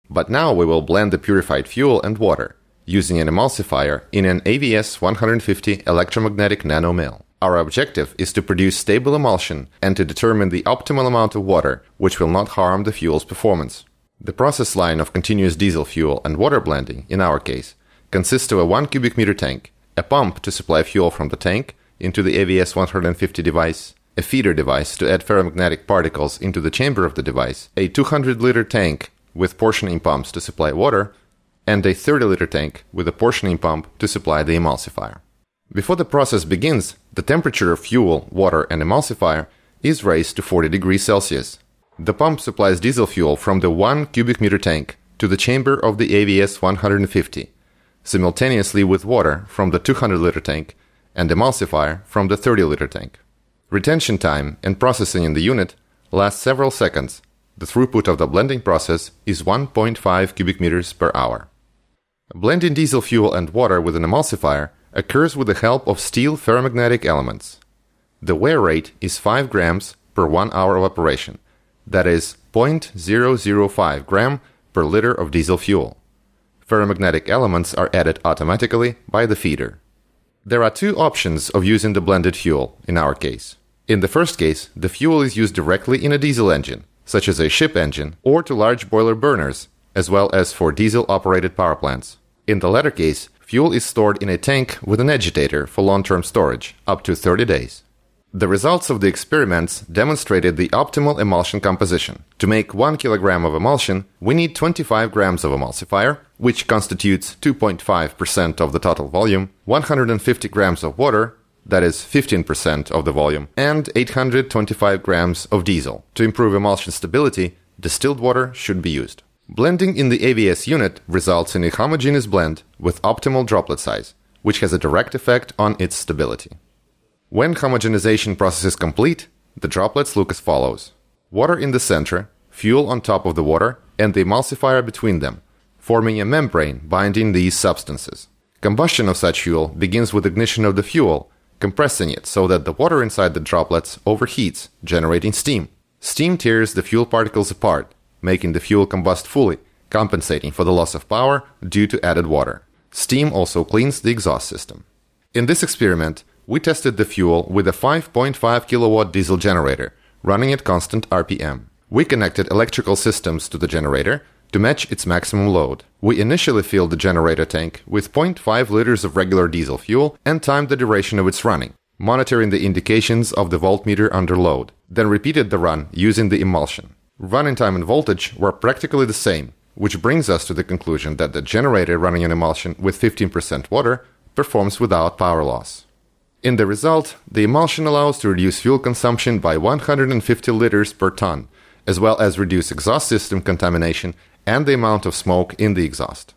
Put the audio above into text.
But now we will blend the purified fuel and water, using an emulsifier in an AVS 150 electromagnetic nanomill. Our objective is to produce stable emulsion and to determine the optimal amount of water which will not harm the fuel's performance. The process line of continuous diesel fuel and water blending, in our case, consists of a 1 cubic meter tank, a pump to supply fuel from the tank into the AVS 150 device, a feeder device to add ferromagnetic particles into the chamber of the device, a 200-liter tank with portioning pumps to supply water, and a 30-liter tank with a portioning pump to supply the emulsifier. Before the process begins, the temperature of fuel, water, and emulsifier is raised to 40 degrees Celsius. The pump supplies diesel fuel from the 1 cubic meter tank to the chamber of the AVS 150, simultaneously with water from the 200-liter tank and emulsifier from the 30-liter tank. Retention time and processing in the unit lasts several seconds. The throughput of the blending process is 1.5 cubic meters per hour. Blending diesel fuel and water with an emulsifier occurs with the help of steel ferromagnetic elements. The wear rate is 5 grams per 1 hour of operation, that is 0.005 gram per liter of diesel fuel. Ferromagnetic elements are added automatically by the feeder. There are two options of using the blended fuel, in our case. In the first case, the fuel is used directly in a diesel engine, such as a ship engine, or to large boiler burners, as well as for diesel-operated power plants. In the latter case, fuel is stored in a tank with an agitator for long-term storage, up to 30 days. The results of the experiments demonstrated the optimal emulsion composition. To make 1 kilogram of emulsion, we need 25 grams of emulsifier, which constitutes 2.5% of the total volume, 150 grams of water, that is 15% of the volume, and 825 grams of diesel. To improve emulsion stability, distilled water should be used. Blending in the AVS unit results in a homogeneous blend with optimal droplet size, which has a direct effect on its stability. When homogenization process is complete, the droplets look as follows: water in the center, fuel on top of the water, and the emulsifier between them, forming a membrane binding these substances. Combustion of such fuel begins with ignition of the fuel, compressing it so that the water inside the droplets overheats, generating steam. Steam tears the fuel particles apart, making the fuel combust fully, compensating for the loss of power due to added water. Steam also cleans the exhaust system. In this experiment, we tested the fuel with a 5.5 kilowatt diesel generator, running at constant RPM. We connected electrical systems to the generator to match its maximum load. We initially filled the generator tank with 0.5 liters of regular diesel fuel and timed the duration of its running, monitoring the indications of the voltmeter under load, then repeated the run using the emulsion. Running time and voltage were practically the same, which brings us to the conclusion that the generator running an emulsion with 15% water performs without power loss. In the result, the emulsion allows to reduce fuel consumption by 150 liters per ton, as well as reduce exhaust system contamination and the amount of smoke in the exhaust.